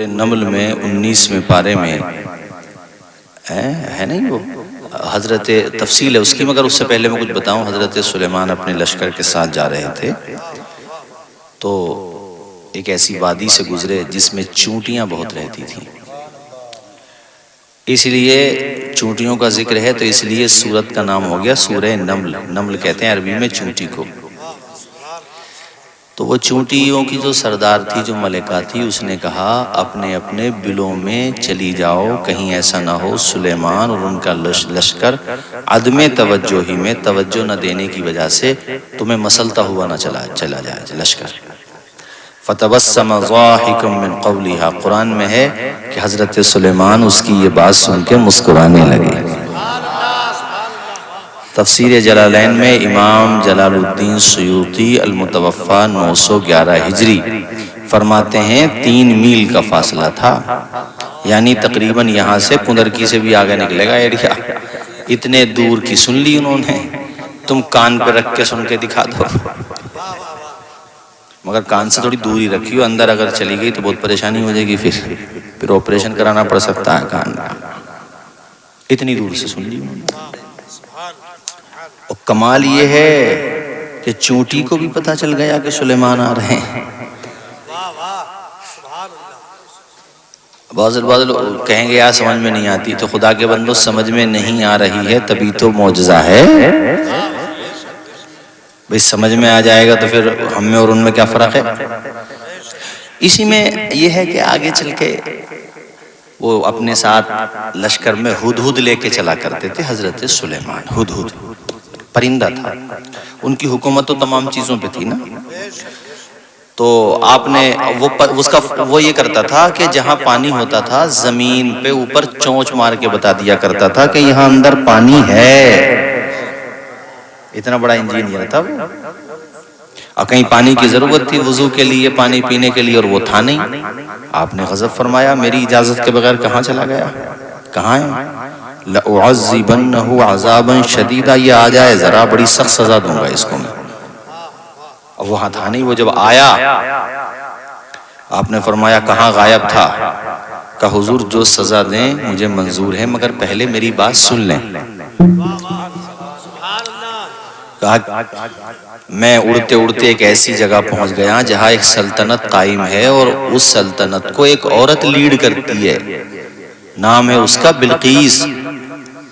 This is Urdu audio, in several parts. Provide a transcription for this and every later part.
نمل میں 19ویں پارے میں ہے نہیں وہ حضرت تفصیل ہے اس کی، مگر اس سے پہلے میں کچھ بتاؤں۔ حضرت سلیمان اپنے لشکر کے ساتھ جا رہے تھے تو ایک ایسی وادی سے گزرے جس میں چونٹیاں بہت رہتی تھیں، اس لیے چونٹیوں کا ذکر ہے تو اس لیے سورت کا نام ہو گیا سورہ نمل۔ نمل کہتے ہیں عربی میں چونٹی کو۔ تو وہ چونٹیوں کی جو سردار تھی، جو ملکہ تھی، اس نے کہا اپنے اپنے بلوں میں چلی جاؤ، کہیں ایسا نہ ہو سلیمان اور ان کا لشکر عدم توجہ ہی میں توجہ نہ دینے کی وجہ سے تمہیں مسلتا ہوا نہ چلا جائے لشکر۔ فتبسم ضاحکا من قولها، قرآن میں ہے کہ حضرت سلیمان اس کی یہ بات سن کے مسکرانے لگے۔ تفسیر جلالین میں امام جلال الدین سیوطی المتوفی 911 ہجری فرماتے ہیں 3 میل کا فاصلہ تھا، یعنی تقریباً یہاں سے کندرکی سے بھی آگے نکلے گا ایریا۔ اتنے دور کی سن لی انہوں نے، تم کان پہ رکھ کے سن کے دکھا دو، مگر کان سے تھوڑی دور ہی رکھیو، اندر اگر چلی گئی تو بہت پریشانی ہو جائے گی، پھر آپریشن کرانا پڑ سکتا ہے کان کا۔ اتنی دور سے سن لی انہوں نے۔ اور کمال یہ ہے کہ چونٹی کو بھی پتا چل گیا کہ سلیمان آ رہے ہیں۔ بعض لوگ کہیں گے یار سمجھ میں نہیں آتی، تو خدا کے بندو سمجھ میں نہیں آ رہی ہے تبھی تو معجزہ ہے۔ بھئی سمجھ میں آ جائے گا تو پھر ہم میں اور ان میں کیا فرق ہے؟ اسی میں یہ ہے کہ آگے چل کے وہ اپنے ساتھ لشکر میں ہدہد لے کے چلا کرتے تھے حضرت سلیمان۔ ہدہد پرندہ تھا، ان کی حکومت تو تمام چیزوں پہ تھی نا۔ تو آپ نے وہ یہ کرتا تھا کہ جہاں پانی ہوتا تھا زمین پہ اوپر چونچ مار کے بتا دیا کرتا تھا کہ یہاں اندر پانی ہے۔ اتنا بڑا انجینئر تھا وہ۔ اور کہیں پانی کی ضرورت تھی وضو کے لیے، پانی پینے کے لیے، اور وہ تھا نہیں، آپ نے غضب فرمایا میری اجازت کے بغیر کہاں چلا گیا، کہاں ہے؟ لَأُعَذِّبَنَّهُ عَذَابًا شَدِيدًا، یہ آ جائے ذرا بڑی سخت سزا دوں گا اس کو میں۔ اور وہاں تھا نہیں، وہ جب آیا آپ نے فرمایا کہاں غائب تھا؟ کہا حضور جو سزا دیں مجھے منظور ہے، مگر پہلے میری بات سن لیں۔ کہا میں اڑتے اڑتے ایک ایسی جگہ پہنچ گیا جہاں ایک سلطنت قائم ہے، اور اس سلطنت کو ایک عورت لیڈ کرتی ہے، نام ہے اس کا بلقیس،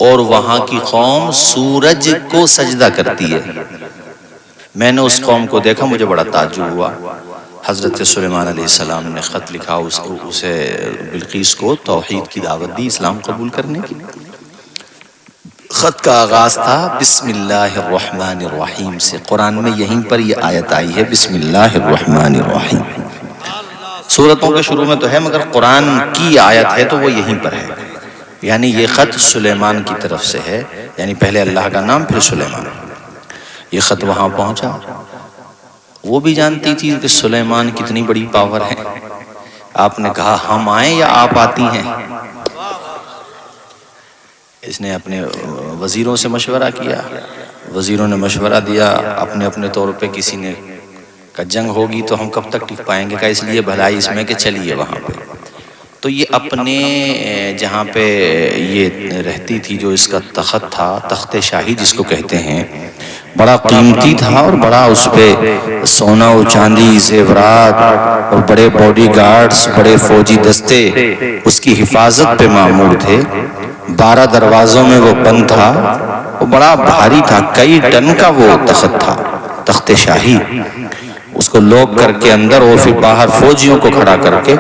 اور وہاں کی قوم سورج کو سجدہ کرتی ہے۔ میں نے اس قوم کو دیکھا، مجھے بڑا تعجب ہوا۔ حضرت سلیمان علیہ السلام نے خط لکھا اسے بلقیس کو، توحید کی دعوت دی، اسلام قبول کرنے کی۔ خط کا آغاز تھا بسم اللہ الرحمن الرحیم سے۔ قرآن میں یہیں پر یہ آیت آئی ہے بسم اللہ الرحمن الرحیم۔ سورتوں کے شروع میں تو ہے، مگر قرآن کی آیت ہے تو وہ یہیں پر ہے، یعنی یہ خط سلیمان کی طرف سے ہے، یعنی پہلے اللہ کا نام پھر سلیمان۔ یہ خط وہاں پہنچا، وہ بھی جانتی تھی کہ سلیمان کتنی بڑی پاور ہے۔ آپ نے کہا ہم آئیں یا آپ آتی ہیں؟ اس نے اپنے وزیروں سے مشورہ کیا، وزیروں نے مشورہ دیا اپنے اپنے طور پہ، کسی نے کہ جنگ ہوگی تو ہم کب تک ٹک پائیں گے، کہ اس لیے بھلائی اس میں کہ چلیے وہاں پہ۔ تو یہ اپنے جہاں پہ یہ رہتی تھی، جو اس کا تخت تھا، تخت شاہی جس کو کہتے ہیں، بڑا قیمتی تھا، اور بڑا اس پہ سونا و چاندی، زیورات، اور بڑے باڈی گارڈز، بڑے فوجی دستے اس کی حفاظت پہ مامور تھے۔ 12 دروازوں میں وہ بند تھا، وہ بڑا بھاری تھا، کئی ٹن کا وہ تخت تھا، تخت شاہی۔ اس کو لوک کر کے اندر، اور پھر باہر فوجیوں کو کھڑا کر کے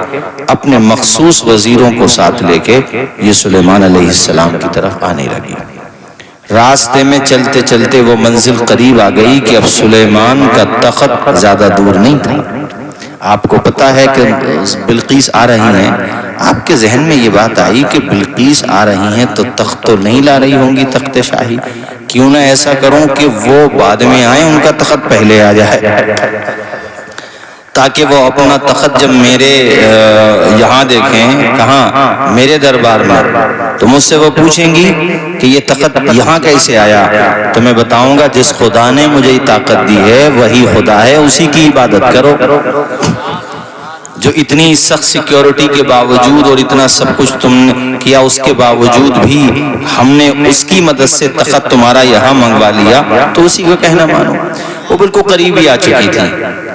اپنے مخصوص وزیروں کو ساتھ لے کے یہ سلیمان علیہ السلام کی طرف آنے لگی۔ راستے میں چلتے چلتے وہ منزل قریب آ گئی کہ اب سلیمان کا تخت زیادہ دور نہیں تھا۔ آپ کو پتا ہے کہ بلقیس آ رہی ہیں، آپ کے ذہن میں یہ بات آئی کہ بلقیس آ رہی ہیں تو تخت تو نہیں لا رہی ہوں گی، تخت شاہی، کیوں نہ ایسا کروں کہ وہ بعد میں آئیں، ان کا تخت پہلے آ جائے، تاکہ وہ اپنا تخت جب میرے یہاں دیکھیں، کہاں میرے دربار میں، تو مجھ سے وہ پوچھیں گی کہ یہ تخت یہاں کیسے آیا، تو میں بتاؤں گا جس خدا نے مجھے طاقت دی ہے وہی خدا ہے، اسی کی عبادت کرو۔ جو اتنی سخت سیکیورٹی کے باوجود اور اتنا سب کچھ تم نے کیا، اس کے باوجود بھی ہم نے اس کی مدد سے تخت تمہارا یہاں منگوا لیا، تو اسی کا کہنا مانو۔ وہ بالکل قریب ہی آ چکی تھی،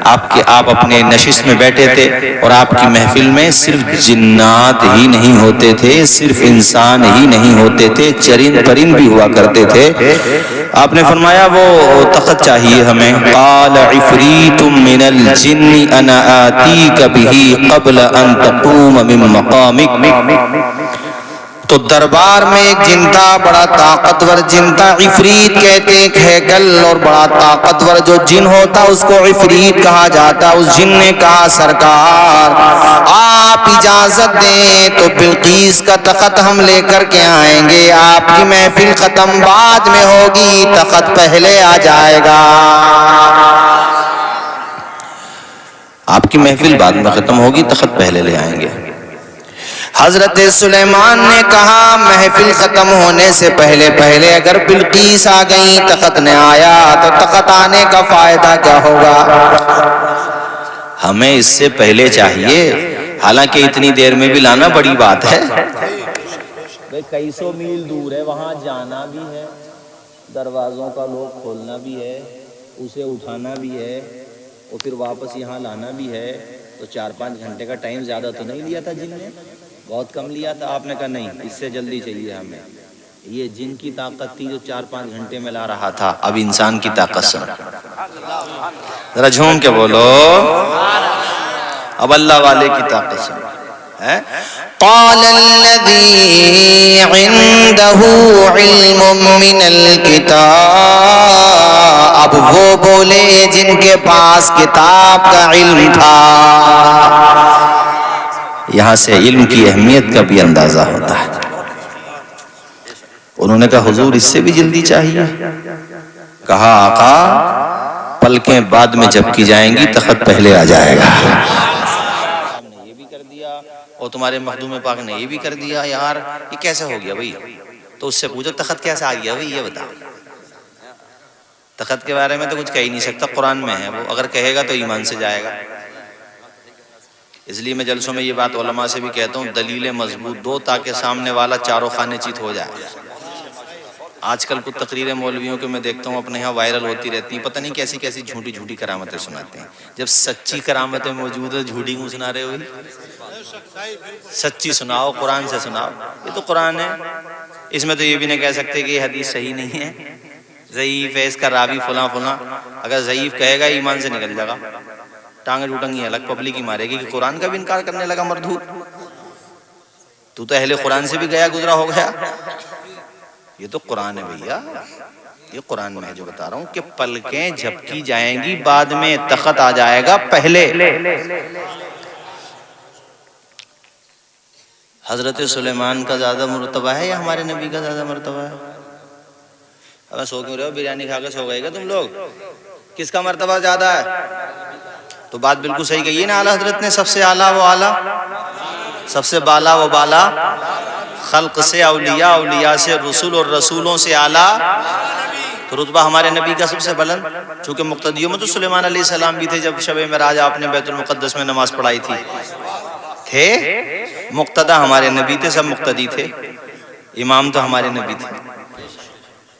آپ اپنے نشست میں بیٹھے تھے، اور آپ کی محفل میں صرف جنات ہی نہیں ہوتے تھے، صرف انسان ہی نہیں ہوتے تھے، چرند پرند بھی ہوا کرتے تھے۔ آپ نے فرمایا وہ تخت چاہیے ہمیں۔ قال عفریت من الجن انا آتیک بہ قبل ان تقوم من مقامک۔ تو دربار میں ایک جن تھا، بڑا طاقتور جن تھا، عفریت کہتے ہیں ہیکل، اور بڑا طاقتور جو جن ہوتا اس کو عفریت کہا جاتا۔ اس جن نے کہا سرکار آپ اجازت دیں تو بلقیس کا تخت ہم لے کر کے آئیں گے، آپ کی محفل ختم بعد میں ہوگی، تخت پہلے آ جائے گا۔ آپ کی محفل بعد میں ختم ہوگی، تخت پہلے لے آئیں گے۔ حضرت سلیمان نے کہا محفل ختم ہونے سے پہلے اگر بلقیس آ گئی، تخت نے آیا، تو تخت آنے کا فائدہ کیا ہوگا؟ ہمیں اس سے پہلے چاہیے، حالانکہ اتنی دیر میں بھی لانا بڑی بات ہے، کئی سو میل دور ہے، وہاں جانا بھی ہے، دروازوں کا لوگ کھولنا بھی ہے، اسے اٹھانا بھی ہے، اور پھر واپس یہاں لانا بھی ہے، تو 4-5 گھنٹے کا ٹائم زیادہ تو نہیں لیا تھا جن نے؟ بہت کم لیا تھا۔ آپ نے کہا نہیں، اس سے جلدی چاہیے ہمیں۔ یہ جن کی طاقت تھی جو 4-5 گھنٹے میں لا رہا تھا، اب انسان کی طاقت سن، ذرا جھوم کے بولو، اب اللہ والے کی طاقت سن۔ قال الذي عنده علم من الكتاب، اب وہ بولے جن کے پاس کتاب کا علم تھا۔ یہاں سے علم کی اہمیت کا بھی اندازہ ہوتا ہے۔ انہوں نے کہا حضور اس سے بھی جلدی چاہیے۔ کہا آقا پلکیں بعد میں جب کی جائیں گی، تخت پہلے آ جائے گا۔ یہ بھی کر دیا، اور تمہارے مخدوم پاک نے یہ بھی کر دیا، یار یہ کیسے ہو گیا بھائی؟ تو اس سے پوچھو تخت کیسے آ گیا بھائی، یہ بتا۔ تخت کے بارے میں تو کچھ کہہ ہی نہیں سکتا، قرآن میں ہے وہ، اگر کہے گا تو ایمان سے جائے گا۔ اس لیے میں جلسوں میں یہ بات علماء سے بھی کہتا ہوں، دلیل مضبوط دو تاکہ سامنے والا چاروں خانے چیت ہو جائے۔ آج کل کچھ تقریریں مولویوں کے میں دیکھتا ہوں اپنے ہاں وائرل ہوتی رہتی ہیں، پتہ نہیں کیسی کیسی جھوٹی جھوٹی کرامتیں سناتے ہیں۔ جب سچی کرامتیں موجود ہیں، جھوٹی کیوں سنا رہے ہوئی؟ سچی سناؤ، قرآن سے سناؤ۔ یہ تو قرآن ہے، اس میں تو یہ بھی نہیں کہہ سکتے کہ یہ حدیث صحیح نہیں ہے، ضعیف ہے، اس کا راوی فلاں فلاں۔ اگر ضعیف کہے گا ایمان سے نکل جائے گا، ٹانگیں ٹوٹیں گی، الگ پبلک ہی مارے گی کہ قرآن کا بھی انکار کرنے لگا مردود۔ تو اہل قرآن سے بھی گیا گزرا ہو گیا۔ یہ تو قرآن ہے بھیا، یہ قرآن میں جو بتا رہا ہوں کہ پلکیں جھپکی جائیں گی، بعد میں تخت آ جائے گا پہلے۔ حضرت سلیمان کا زیادہ مرتبہ ہے یا ہمارے نبی کا زیادہ مرتبہ ہے؟ اگر سو کیوں رہے ہو؟ بریانی کھا کے سو گئے گا تم لوگ؟ کس کا مرتبہ زیادہ ہے؟ تو بات بالکل صحیح کہی ہے نا اعلیٰ حضرت نے، سب سے اعلیٰ وہ اعلیٰ، سب سے بالا وہ بالا، خلق سے اولیاء، اولیاء سے رسول، اور رسولوں سے اعلیٰ تو رتبہ ہمارے نبی کا سب سے بلند۔ چونکہ مقتدیوں میں تو سلیمان علیہ السلام بھی تھے، جب شب معراج آپ نے بیت المقدس میں نماز پڑھائی تھی، مقتدہ ہمارے نبی تھے، سب مقتدی تھے، امام تو ہمارے نبی تھے۔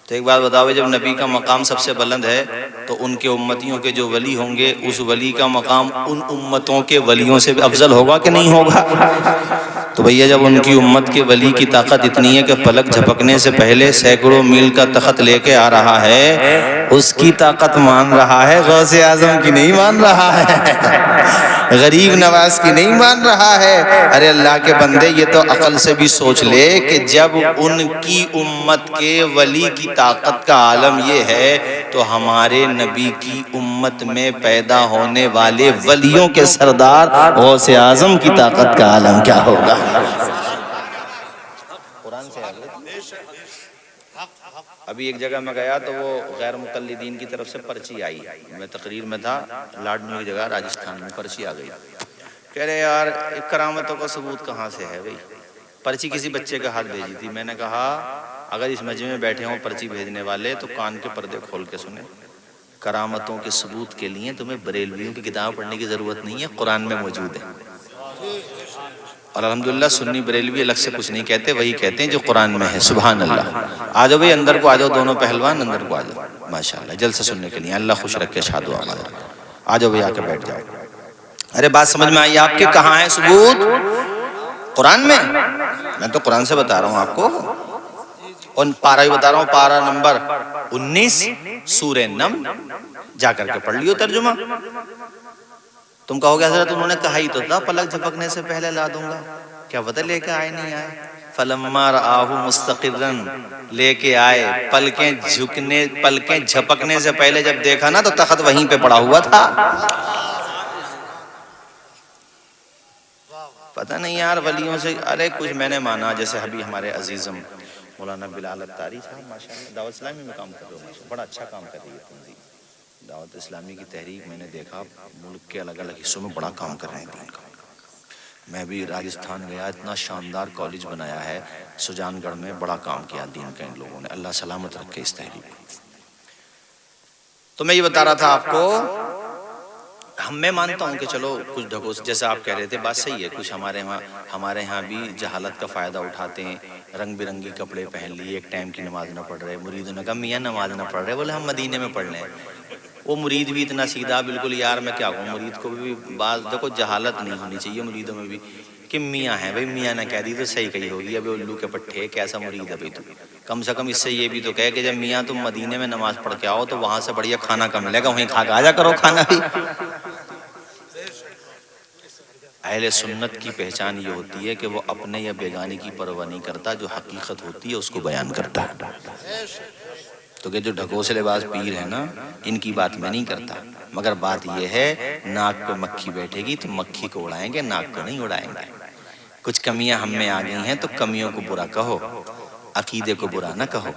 تو ایک بات بتاؤ، جب نبی کا مقام سب سے بلند ہے تو ان کے امتیوں کے جو ولی ہوں گے، اس ولی کا مقام ان امتوں کے ولیوں سے بھی افضل ہوگا کہ نہیں ہوگا؟ تو بھیا جب ان کی امت کے ولی کی طاقت اتنی ہے کہ پلک جھپکنے سے پہلے سینکڑوں میل کا تخت لے کے آ رہا ہے، اس کی طاقت مان رہا ہے، غوث اعظم کی نہیں مان رہا ہے، غریب نواز کی نہیں مان رہا ہے۔ ارے اللہ کے بندے، یہ تو عقل سے بھی سوچ لے کہ جب ان کی امت کے ولی کی طاقت کا عالم یہ ہے تو ہمارے نبی کی امت میں پیدا ہونے والے ولیوں کے سردار غوث اعظم کی طاقت کا عالم کیا ہوگا؟ قرآن سے ابھی ایک جگہ میں گیا تو وہ غیر مقلدین کی طرف سے پرچی آئی، میں تقریر میں تھا، لاڈنو کی جگہ راجستھان میں، پرچی آ گئی، کہہ رہے یار کرامتوں کا ثبوت کہاں سے ہے بھائی؟ پرچی کسی بچے کا ہاتھ بھیجی تھی، میں نے کہا اگر اس مجمع میں بیٹھے ہوں پرچی بھیجنے والے تو کان کے پردے کھول کے سنیں، کرامتوں کے ثبوت کے لیے تمہیں بریلویوں کی کتاب پڑھنے کی ضرورت نہیں ہے، قرآن میں موجود ہے۔ اور الحمدللہ سنی بریلوی الگ سے کچھ نہیں کہتے، وہی کہتے ہیں جو قرآن میں ہے. سبحان اللہ. آ جاؤ بھائی اندر کو آ جاؤ، دونوں پہلوان اندر کو آ جاؤ. ماشاءاللہ جلسہ سننے کے لیے اللہ خوش رکھے. شاد و آمد. آ جاؤ بھائی، آ کے بیٹھ جاؤ. ارے بات سمجھ میں آئی آپ کے؟ کہاں ہے ثبوت؟ قرآن میں. میں تو قرآن سے بتا رہا ہوں آپ کو، اور پارہ ہی بتا رہا ہوں، پارہ نمبر 19 سورہ نمل. جا کر کے پڑھ لیو ترجمہ. تم کہو گے حضرت انہوں نے کہا ہی تو تھا پلک جھپکنے سے پہلے لا دوں گا. کیا پتہ لے کے آئے نہیں آئے. فلما رآہ مستقرا، لے کے آئے. پلکیں جھپکنے سے پہلے جب دیکھا نا تو تخت وہیں پہ پڑا ہوا تھا. پتہ نہیں یار ولیوں سے. ارے کچھ میں نے مانا، جیسے ابھی ہمارے عزیزم مولانا بلال اتاری صاحب ماشاءاللہ دعوت اسلامی میں کام کر رہے ہو، بڑا اچھا کام کر رہی ہے تنظیم دعوت اسلامی کی تحریک. میں نے دیکھا ملک کے الگ الگ حصوں میں بڑا کام کر رہے ہیں دین کا. میں بھی راجستھان گیا، اتنا شاندار کالج بنایا ہے سجان گڑھ میں، بڑا کام کیا دین کا ان لوگوں نے. اللہ سلامت رکھے اس تحریک کو. تو میں یہ بتا رہا تھا آپ کو، میں مانتا ہوں کہ چلو کچھ ڈھکوس جیسے آپ کہہ رہے تھے بات صحیح ہے. کچھ ہمارے ہاں بھی جہالت کا فائدہ اٹھاتے ہیں، رنگ برنگی کپڑے پہن لیے، ایک ٹائم کی نماز نہ پڑھ رہے. مریدوں نے کہا میاں نماز نہ پڑھ رہے، بولے ہم مدینے میں پڑھ لیں. وہ مرید بھی اتنا سیدھا بالکل. یار میں کیا کہوں، مرید کو بھی بعض دیکھو جہالت نہیں ہونی چاہیے مریدوں میں بھی، کہ میاں ہیں بھائی، میاں نے کہہ دی تو صحیح کہی ہوگی. ابھی الو کے پٹھے کیسا مرید ہے بھائی تو کم سے کم اس سے یہ بھی تو کہے کہ جب میاں تم مدینے میں نماز پڑھ کے آؤ تو وہاں سے بڑھیا کھانا کا ملے گا، وہیں کھا کے آ جا کرو کھانا بھی. اہل سنت کی پہچان یہ ہوتی ہے کہ وہ اپنے یا بیگانے کی پرواہ نہیں کرتا، جو حقیقت ہوتی ہے اس کو بیان کرتا ہے. تو کہ جو ڈھکوسلے باز پیر ہیں نا، ان کی بات میں نہیں کرتا، مگر بات یہ ہے ناک پہ مکھی بیٹھے گی تو مکھی کو اڑائیں گے، ناک کو نہیں اڑائیں گے. کچھ کمیاں ہم میں آ گئی ہیں تو کمیوں کو برا کہو، عقیدے کو برا نہ کہو.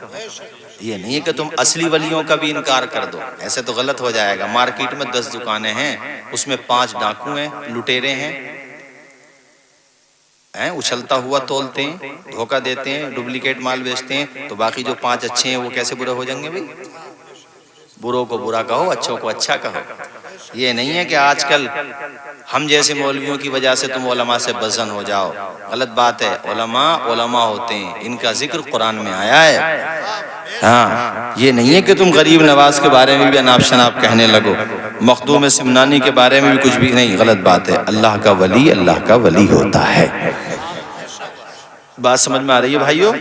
یہ نہیں ہے کہ تم اصلی ولیوں کا بھی انکار کر دو، ایسے تو غلط ہو جائے گا. مارکیٹ میں 10 دکانیں ہیں، اس میں 5 ڈاکو ہیں، لٹیرے ہیں، اچھلتا ہوا تولتے ہیں، دھوکہ دیتے ہیں، ڈپلیکیٹ مال بیچتے ہیں، تو باقی جو 5 اچھے ہیں وہ کیسے برے ہو جائیں گے بھائی؟ بروں کو برا کہو، اچھوں کو اچھا کہو. یہ نہیں ہے کہ آج کل ہم جیسے مولویوں کی وجہ سے تم علماء سے بزن ہو جاؤ. غلط بات ہے. علماء ہوتے ہیں، ان کا ذکر قرآن میں آیا ہے. ہاں یہ نہیں ہے کہ تم غریب نواز کے بارے میں بھی اناپ شناپ کہنے لگو، مخدوم سمنانی کے بارے میں بھی کچھ بھی نہیں. غلط بات ہے. اللہ کا ولی اللہ کا ولی ہوتا ہے. بات سمجھ میں آ رہی ہے بھائیو؟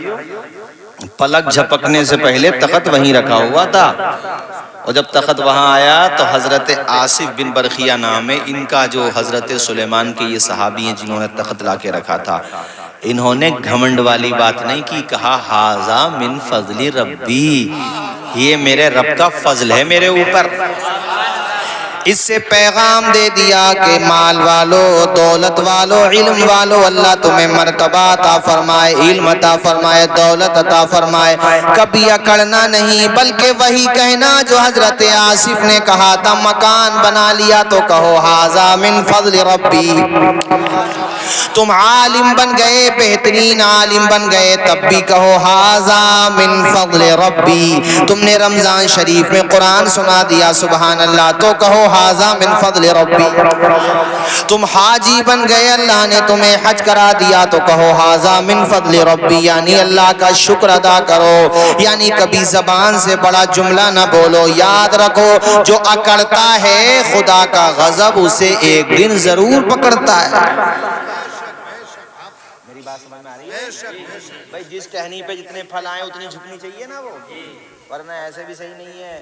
پلک جھپکنے سے پہلے تخت وہیں رکھا ہوا تھا، اور جب تخت وہاں آیا تو حضرت آصف بن برخیہ نام ہے ان کا، جو حضرت سلیمان کے یہ صحابی ہیں جنہوں نے تخت لا کے رکھا تھا. انہوں نے گھمنڈ والی بات نہیں کی، کہا ھذا من فضل ربی، یہ میرے رب کا فضل ہے میرے اوپر. اس سے پیغام دے دیا کہ مال والو، دولت والو، علم والو، اللہ تمہیں مرتبہ عطا فرمائے، علم عطا فرمائے، دولت عطا فرمائے. کبھی اکڑنا نہیں، بلکہ وہی کہنا جو حضرت آصف نے کہا تھا. مکان بنا لیا تو کہو ھذا من فضل ربی. تم عالم بن گئے، بہترین عالم بن گئے، تب بھی کہو ھذا من فضل ربی. تم نے رمضان شریف میں قرآن سنا دیا، سبحان اللہ، تو کہو ھذا من فضل ربی. تم حاجی بن گئے، اللہ نے تمہیں حج کرا دیا، تو کہو ھذا من فضل ربی. یعنی اللہ کا شکر ادا کرو. یعنی کبھی زبان سے بڑا جملہ نہ بولو. یاد رکھو جو اکڑتا ہے خدا کا غضب اسے ایک دن ضرور پکڑتا ہے. میری بات سمجھ میں آ رہی ہے بھائی؟ جس ٹہنی پہ جتنے پھل آئے اتنی جھکنی چاہیے نا وہ، ورنہ ایسے بھی صحیح نہیں ہے.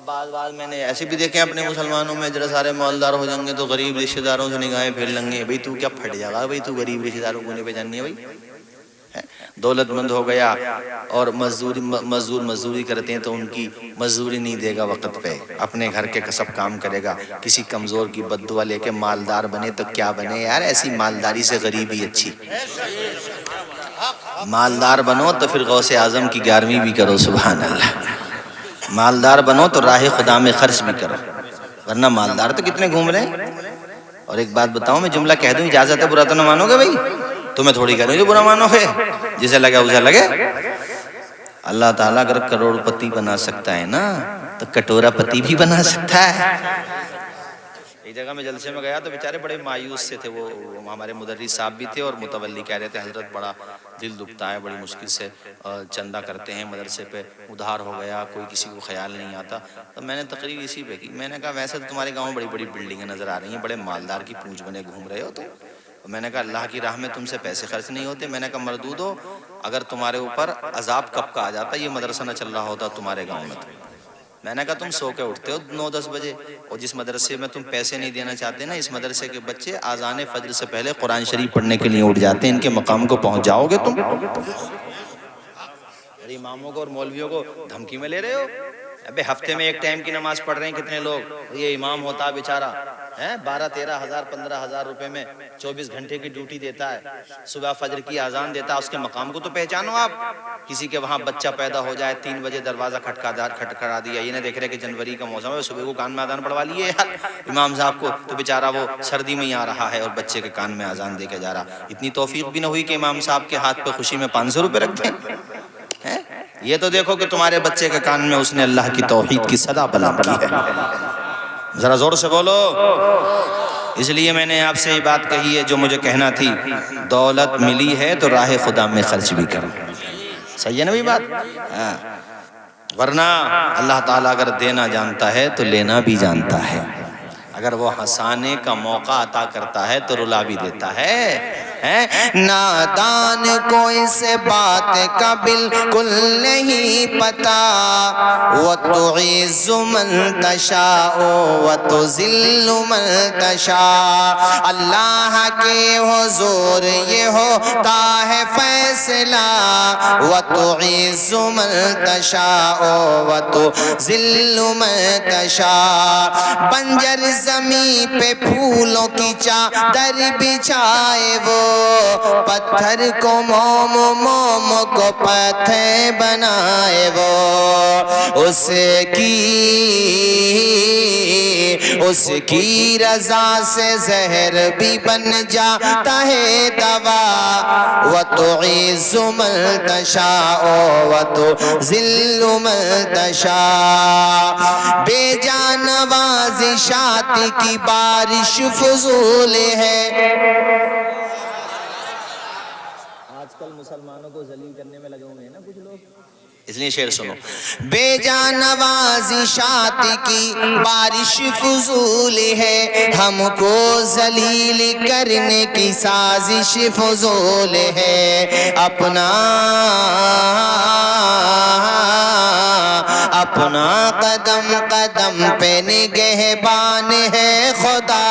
بعض میں نے ایسے بھی دیکھے اپنے مسلمانوں میں، ذرا سارے مالدار ہو جائیں گے تو غریب رشتہ داروں سے نگاہیں پھیر لیں گے. بھائی تو کیا پھٹ جائے گا بھائی، تو غریب رشتہ داروں کو نہیں پہچاننی ہے بھائی. دولت مند ہو گیا اور مزدوری کرتے ہیں تو ان کی مزدوری نہیں دے گا وقت پہ، اپنے گھر کے سب کام کرے گا. کسی کمزور کی بد دعا لے کے مالدار بنے تو کیا بنے یار، ایسی مالداری سے غریبی اچھی. مالدار بنو تو پھر غوث اعظم کی 11ویں بھی کرو، سبحان اللہ. مالدار بنو تو راہ خدا میں خرچ بھی کرو، ورنہ مالدار تو کتنے گھوم رہے ہیں. اور ایک بات بتاؤں، میں جملہ کہہ دوں، اجازت ہے، برا تو نہ مانو گے بھائی؟ تمہیں تھوڑی کہہ رہا ہوں جو برا مانو گے، جسے لگا اسے لگے. اللہ تعالیٰ اگر کروڑ پتی بنا سکتا ہے نا تو کٹورا پتی بھی بنا سکتا ہے. ایک جگہ میں جلسے میں گیا تو بیچارے بڑے مایوس سے تھے، وہ ہمارے مدرس صاحب بھی تھے اور متولی کہہ رہے تھے حضرت بڑا دل دکھتا ہے، بڑی مشکل سے چندہ کرتے ہیں مدرسے پہ، ادھار ہو گیا، کوئی کسی کو خیال نہیں آتا۔ تو میں نے تقریر اسی پہ کی، میں نے کہا ویسے تو تمہارے گاؤں میں بڑی بڑی بلڈنگیں نظر آ رہی ہیں، بڑے مالدار کی پونچھ بنے گھوم رہے ہو تو میں نے کہا اللہ کی راہ میں تم سے پیسے خرچ نہیں ہوتے۔ میں نے کہا مردودو، اگر تمہارے اوپر عذاب کب کا آ جاتا یہ مدرسہ نہ چل رہا ہوتا تمہارے گاؤں میں تو۔ میں نے کہا تم سو کے اٹھتے ہو 9-10 بجے، اور جس مدرسے میں تم پیسے نہیں دینا چاہتے نا، اس مدرسے کے بچے آذان فجر سے پہلے قرآن شریف پڑھنے کے لیے اٹھ جاتے ہیں، ان کے مقام کو پہنچ جاؤ گے تم؟ ارے اماموں کو اور مولویوں کو دھمکی میں لے رہے ہو؟ ابے ہفتے میں ایک ٹائم کی نماز پڑھ رہے ہیں کتنے لوگ؟ یہ امام ہوتا بیچارہ 12-13 ہزار 15 ہزار روپے میں 24 گھنٹے کی ڈیوٹی دیتا ہے، صبح فجر کی اذان دیتا ہے، اس کے مقام کو تو پہچانو آپ۔ کسی کے وہاں بچہ پیدا ہو جائے 3 بجے دروازہ کھٹکھڑا دیا، یہ نہ دیکھ رہے کہ جنوری کا موسم ہے، صبح کو کان میں اذان پڑھوا لیے یار امام صاحب کو، تو بیچارہ وہ سردی میں ہی آ رہا ہے اور بچے کے کان میں اذان دے کے جا رہا۔ اتنی توفیق بھی نہ ہوئی کہ امام صاحب کے ہاتھ پہ خوشی میں 500 روپے رکھ دیں؟ یہ تو دیکھو کہ تمہارے بچے کے کان میں اس نے اللہ کی توحید کی صدا بلند کی ہے، ذرا زور سے بولو۔ اس لیے میں نے آپ سے یہ بات کہی ہے جو مجھے کہنا تھی، دولت ملی ہے تو راہ خدا میں خرچ بھی کرو۔ صحیح ہے نا بھی بات؟ ورنہ اللہ تعالیٰ اگر دینا جانتا ہے تو لینا بھی جانتا ہے، اگر وہ ہنسانے کا موقع عطا کرتا ہے تو رلا بھی دیتا ہے۔ نادان کو اس بات کا بالکل نہیں پتا، وَتُعِزُّ مَن تَشَاءُ وَتُذِلُّ مَن تَشَاءُ، اللہ کے حضور یہ ہوتا ہے فیصلہ، وَتُعِزُّ مَن تَشَاءُ وَتُذِلُّ مَن تَشَاءُ، بنجر زمین پہ پھولوں کی چادر بچھائے وہ، پتھر کو موم کو پتھر بنائے وہ، اس کی رضا سے زہر بھی بن جاتا ہے دوا، وَتُعِزُّ مَن تَشَاءُ وَتُذِلُّ مَن تَشَاءُ، بے جان نوازشات کی بارش فضول ہے۔ آج کل مسلمانوں کو ذلیل کرنے میں لگے ہوئے ہیں نا کچھ لوگ، اس لیے شعر سنو، بے جان نوازشات کی بارش فضول ہے، ہم کو ذلیل کرنے کی سازش فضول ہے، اپنا قدم قدم پہ نگہبان ہے خدا،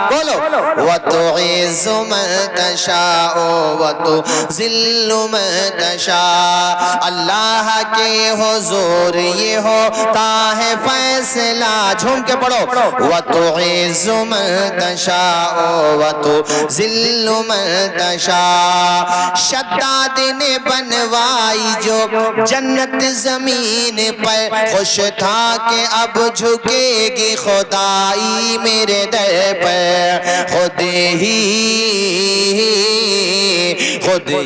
بولو وَتُعِزُّ مَن تَشَاءُ وَتُذِلُّ مَن تَشَاءُ، اللہ کے حضور یہ ہوتا ہے فیصلہ، جھوم کے پڑھو، وَتُعِزُّ مَن تَشَاءُ وَتُذِلُّ مَن تَشَاءُ، شداد نے بنوائی جو جنت زمین پر، خوش تھا کہ اب جھکے گی خدائی میرے در پر، خود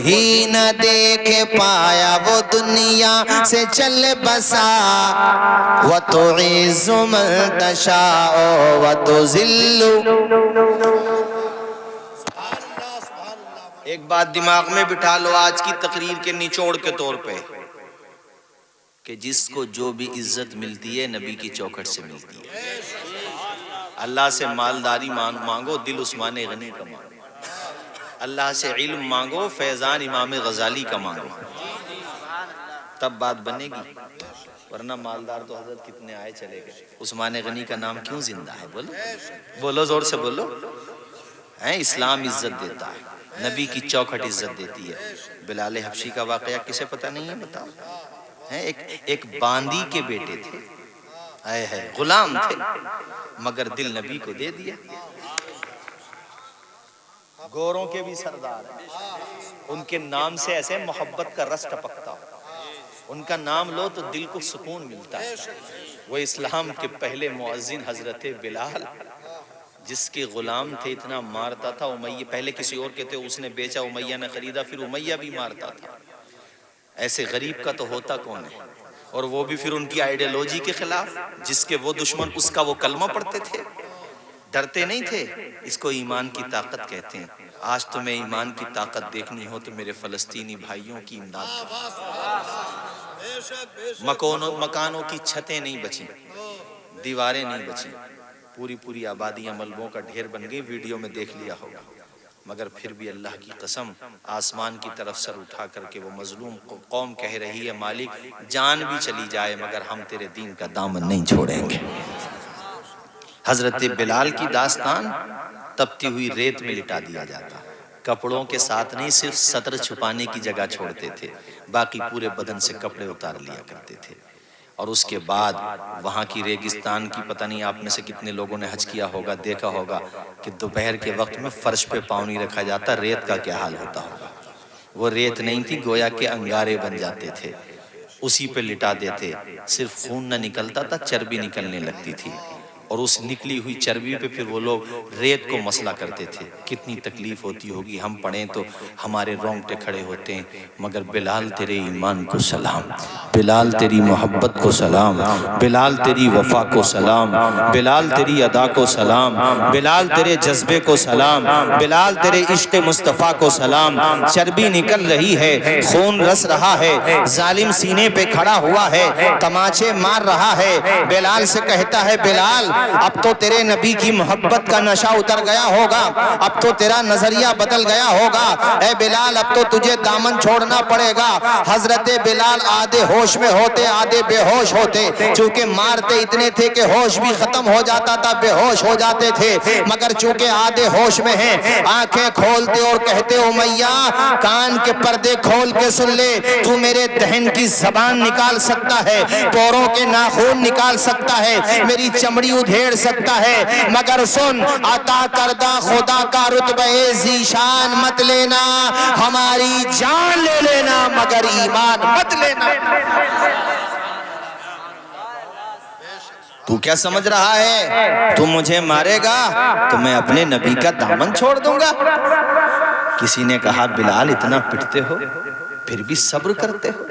ہی نہ دیکھ پایا وہ دنیا سے چل بسا، وَتُعِزُّ مَن تَشَاءُ وَتُذِلُّ۔ ایک بات دماغ میں بٹھا لو آج کی تقریر کے نچوڑ کے طور پہ، کہ جس کو جو بھی عزت ملتی ہے نبی کی چوکھٹ سے ملتی ہے۔ اللہ سے مالداری مانگو، دل عثمان غنی کا مانگو، اللہ سے علم مانگو، فیضان امام غزالی کا مانگو، تب بات بنے گی، ورنہ مالدار تو حضرت کتنے آئے چلے گئے، عثمان غنی کا نام کیوں زندہ ہے؟ بولو زور سے بولو۔ اسلام عزت دیتا ہے، نبی کی چوکھٹ عزت دیتی ہے۔ بلال حبشی کا واقعہ کسے پتہ نہیں ہے؟ بتاؤ۔ ایک باندی کے بیٹے تھے، غلام تھے، مگر دل نبی کو دے دیا۔ گوروں کے بھی سردار ہیں، ان کے نام سے ایسے محبت کا رس ٹپکتا ہو، ان کا نام لو تو دل کو سکون ملتا ہے۔ وہ اسلام کے پہلے مؤذن حضرت بلال، جس کے غلام تھے، اتنا مارتا تھا امیہ، پہلے کسی اور کے تھے، اس نے بیچا، امیہ نے خریدا، پھر امیہ بھی مارتا تھا۔ ایسے غریب کا تو ہوتا کون ہے، اور وہ بھی پھر ان کی آئیڈیالوجی کے خلاف، جس کے وہ دشمن اس کا وہ کلمہ پڑھتے تھے۔ ڈرتے نہیں تھے، اس کو ایمان کی طاقت کہتے ہیں۔ آج تمہیں ایمان کی طاقت دیکھنی ہو تو میرے فلسطینی بھائیوں کی امداد کرو۔ مکانوں کی چھتیں نہیں بچیں، دیواریں نہیں بچیں، پوری آبادیاں ملبوں کا ڈھیر بن گئی، ویڈیو میں دیکھ لیا ہوگا۔ مگر پھر بھی اللہ کی قسم، آسمان کی طرف سر اٹھا کر کے وہ مظلوم قوم کہہ رہی ہے مالک جان بھی چلی جائے مگر ہم تیرے دین کا دامن نہیں چھوڑیں گے۔ حضرت بلال کی داستان، تپتی ہوئی ریت میں لٹا دیا جاتا، کپڑوں کے ساتھ نہیں، صرف سطر چھپانے کی جگہ چھوڑتے تھے، باقی پورے بدن سے کپڑے اتار لیا کرتے تھے۔ اور اس کے بعد وہاں کی ریگستان کی، پتہ نہیں آپ میں سے کتنے لوگوں نے حج کیا ہوگا، دیکھا ہوگا کہ دوپہر کے وقت میں فرش پہ پاؤں نہیں رکھا جاتا، ریت کا کیا حال ہوتا ہوگا۔ وہ ریت نہیں تھی، گویا کے انگارے بن جاتے تھے، اسی پہ لٹا دیتے، صرف خون نہ نکلتا تھا، چربی نکلنے لگتی تھی، اور اس نکلی ہوئی چربی پہ پھر وہ لوگ ریت کو مسئلہ کرتے تھے۔ کتنی تکلیف ہوتی ہوگی، ہم پڑھیں تو ہمارے رونگٹے کھڑے ہوتے ہیں، مگر بلال تیرے ایمان کو سلام، بلال تیری محبت کو سلام، بلال تیری وفا کو سلام، بلال تیری ادا کو سلام، بلال تیرے جذبے کو سلام، بلال تیرے عشق مصطفیٰ کو سلام۔ چربی نکل رہی ہے، خون رس رہا ہے، ظالم سینے پہ کھڑا ہوا ہے، تماچے مار رہا ہے، بلال سے کہتا ہے بلال اب تو تیرے نبی کی محبت کا نشہ اتر گیا ہوگا، اب تو تیرا نظریہ بدل گیا ہوگا، اے بلال اب تو تجھے دامن چھوڑنا پڑے گا۔ حضرت بلال آدھے ہوش میں ہوتے، آدھے بے ہوش ہوتے، چونکہ مارتے اتنے تھے کہ ہوش بھی ختم ہو جاتا تھا، بے ہوش ہو جاتے تھے، مگر چونکہ آدھے ہوش میں ہیں، آنکھیں کھولتے اور کہتے امیہ کان کے پردے کھول کے سن لے، تو میرے دہن کی زبان نکال سکتا ہے، پوروں کے ناخون نکال سکتا ہے، میری چمڑی ادھیڑ سکتا ہے، مگر سن عطا کردہ خدا کا رتبہ ذیشان مت لینا، ہماری جان لے لینا مگر ایمان مت لینا۔ تو کیا سمجھ رہا ہے تو مجھے مارے گا تو میں اپنے نبی کا دامن چھوڑ دوں گا؟ کسی نے کہا بلال اتنا پٹتے ہو پھر بھی صبر کرتے ہو،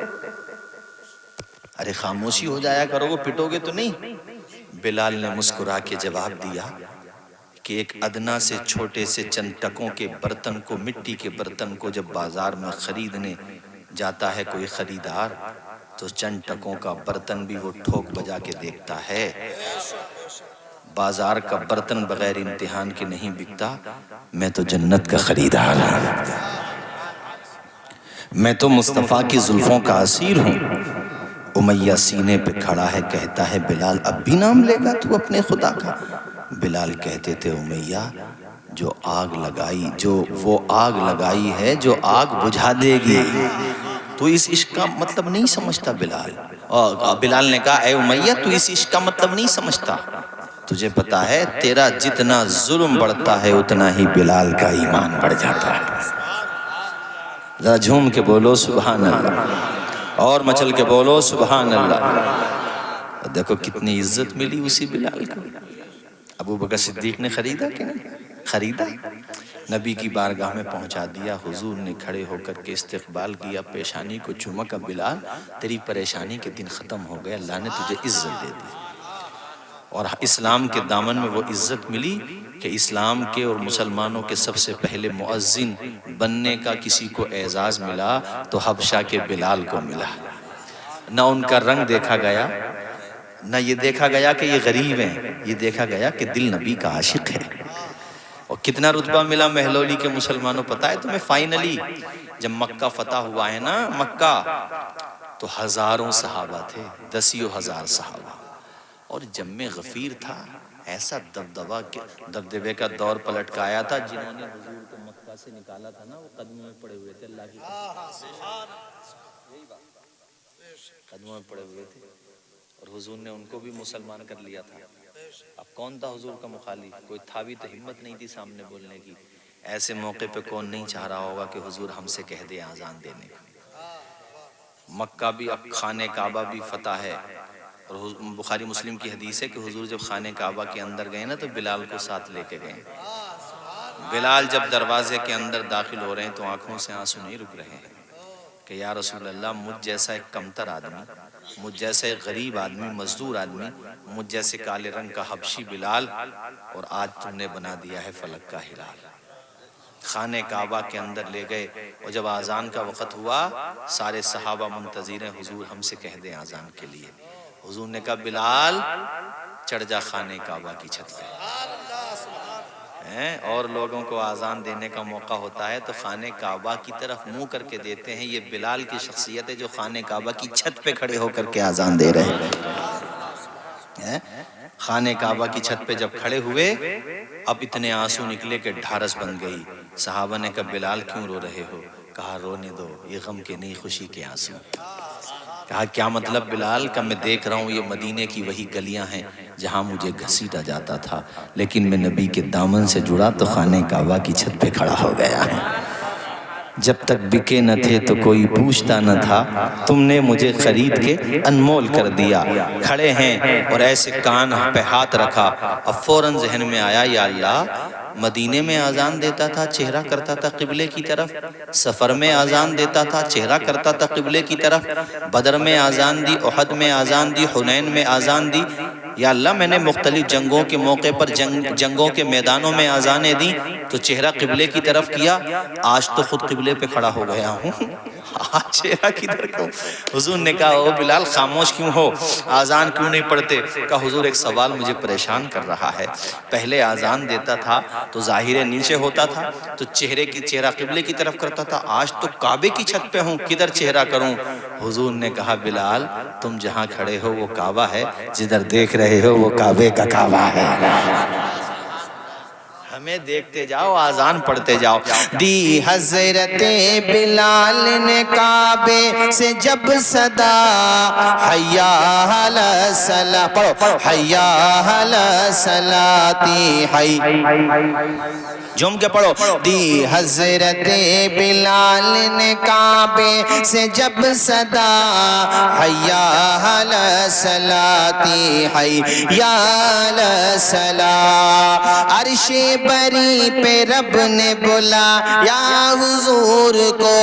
ارے خاموشی ہو جایا کرو، وہ پٹو گے تو نہیں۔ بلال نے مسکرا کے جواب دیا کہ ایک ادنا سے چھوٹے سے چند ٹکوں کے برتن کو، مٹی کے برتن کو جب بازار میں خریدنے جاتا ہے کوئی خریدار تو چند ٹکوں کا برتن بھی وہ ٹھوک بجا کے دیکھتا ہے۔ بازار کا برتن بغیر امتحان کے نہیں بکتا، میں تو جنت کا خریدار ہوں، میں تو مصطفیٰ کی زلفوں کا اسیر ہوں۔ امیہ سینے پہ کھڑا ہے، کہتا ہے بلال اب بھی نام لے گا تو اپنے خدا کا؟ بلال کہتے تھے امیہ جو آگ لگائی، جو وہ آگ لگائی ہے جو آگ بجھا دے گی، تو اس عشق کا مطلب نہیں سمجھتا بلال۔ بلال نے کہا اے امیہ تو اس عشق کا مطلب نہیں سمجھتا، تجھے پتا ہے تیرا جتنا ظلم بڑھتا ہے اتنا ہی بلال کا ایمان بڑھ جاتا ہے۔ ذرا جھوم کے بولو سبحان اللہ، اور مچل کے بولو سبحان اللہ۔ دیکھو کتنی عزت ملی اسی بلال کو۔ ابو بکر صدیق نے خریدا کہ نہیں خریدا؟ نبی کی بارگاہ میں پہنچا دیا، حضور نے کھڑے ہو کر کے استقبال کیا، پیشانی کو چوما، کہ بلال تیری پریشانی کے دن ختم ہو گئے، اللہ نے تجھے عزت دے دی۔ اور اسلام کے دامن میں وہ عزت ملی کہ اسلام کے اور مسلمانوں کے سب سے پہلے مؤذن بننے کا کسی کو اعزاز ملا تو حبشہ کے بلال کو ملا۔ نہ ان کا رنگ دیکھا گیا، نہ یہ دیکھا گیا کہ یہ غریب ہیں، یہ دیکھا گیا کہ دل نبی کا عاشق ہے۔ اور کتنا رتبہ ملا مہلولی کے مسلمانوں، پتہ ہے تمہیں؟ فائنلی جب مکہ فتح ہوا ہے نا، مکہ، تو ہزاروں صحابہ تھے، دسیوں ہزار صحابہ، اور جم غفیر تھا، ایسا دبدبے کا دور پلٹ کا آیا تھا، جنہوں نے حضور کو مکہ سے نکالا تھا نا وہ قدموں میں پڑے ہوئے تھے، اللہ کی قدموں میں پڑے ہوئے تھے، اور حضور نے ان کو بھی مسلمان کر لیا تھا۔ اب کون تھا حضور کا مخالف؟ کوئی تھا بھی تو ہمت نہیں تھی سامنے بولنے کی۔ ایسے موقع پہ کون نہیں چاہ رہا ہوگا کہ حضور ہم سے کہہ دے آزان دینے کا۔ مکہ بھی، اب خانہ کعبہ بھی فتح ہے، اور بخاری مسلم کی حدیث ہے کہ حضور جب خانہ کعبہ کے اندر گئے نا تو بلال کو ساتھ لے کے گئے۔ بلال جب دروازے کے اندر داخل ہو رہے ہیں تو آنکھوں سے آنسو نہیں رک رہے ہیں، کہ یا رسول اللہ مجھ جیسا ایک کمتر آدمی، مجھ جیسا ایک غریب آدمی، مزدور آدمی، مجھ جیسے کالے رنگ کا حبشی بلال، اور آج تم نے بنا دیا ہے فلک کا ہلال۔ خانہ کعبہ کے اندر لے گئے، اور جب آذان کا وقت ہوا سارے صحابہ منتظر ہیں حضور ہم سے کہہ دیں آذان کے لیے۔ حضور نے کہا بلال چڑھ جا خانہ کعبہ کی چھت پہ۔ اور لوگوں کو آذان دینے کا موقع ہوتا ہے تو خانہ کعبہ کی طرف منہ کر کے دیتے ہیں۔ یہ بلال کی شخصیت ہے جو خانہ کعبہ کی چھت پہ کھڑے ہو کر کے آذان دے رہے ہیں۔ خانہ کعبہ کی چھت پہ جب کھڑے ہوئے اب اتنے آنسو نکلے کہ ڈھارس بن گئی۔ صحابہ نے کہا بلال کیوں رو رہے ہو؟ کہا رونے دو، یہ غم کے نہیں خوشی کے آنسو۔ کہا کیا مطلب بلال؟ کہ میں دیکھ رہا ہوں یہ مدینے کی وہی گلیاں ہیں جہاں مجھے گھسیٹا جاتا تھا، لیکن میں نبی کے دامن سے جڑا تو خانہ کعبہ کی چھت پہ کھڑا ہو گیا ہے۔ جب تک بکے نہ تھے تو کوئی پوچھتا نہ تھا، تم نے مجھے خرید کے انمول کر دیا۔ کھڑے ہیں اور ایسے کان پہ ہاتھ رکھا، اب فوراً ذہن میں آیا یا اللہ مدینے میں آذان دیتا تھا چہرہ کرتا تھا قبلے کی طرف، سفر میں آذان دیتا تھا چہرہ کرتا تھا قبلے کی طرف، بدر میں آذان دی، احد میں آذان دی، حنین میں آذان دی، یا اللہ میں نے مختلف جنگوں کے موقع پر جنگوں کے میدانوں میں آذانیں دی تو چہرہ قبلے کی طرف کیا، آج تو خود قبلے پہ کھڑا ہو گیا ہوں، آج چہرہ کدھر کو؟ حضور نے کہا او بلال خاموش کیوں ہو، آذان کیوں نہیں پڑھتے؟ کہا حضور ایک سوال مجھے پریشان کر رہا ہے، پہلے آذان دیتا تھا تو ظاہر نیچے ہوتا تھا تو چہرہ قبلے کی طرف کرتا تھا، آج تو کعبے کی چھت پہ ہوں کدھر چہرہ کروں؟ حضور نے کہا بلال تم جہاں کھڑے ہو وہ کعبہ ہے، جدھر دیکھ رہے ہو وہ کعبے کا کعبہ ہے۔ ہمیں دیکھتے جاؤ آذان پڑھتے جاؤ۔ دی حضرت بلال نے کعبے سے جب صدا حیا علی الصلاۃ، پڑھو حیا علی الصلاۃ، حی جم کے پڑھو۔ دی حضرت بلال نے کعبے سے جب صدا حیا علی الصلاۃ، حیا علی الصلاۃ، عرش بری پہ رب نے بلا یا حضور کو،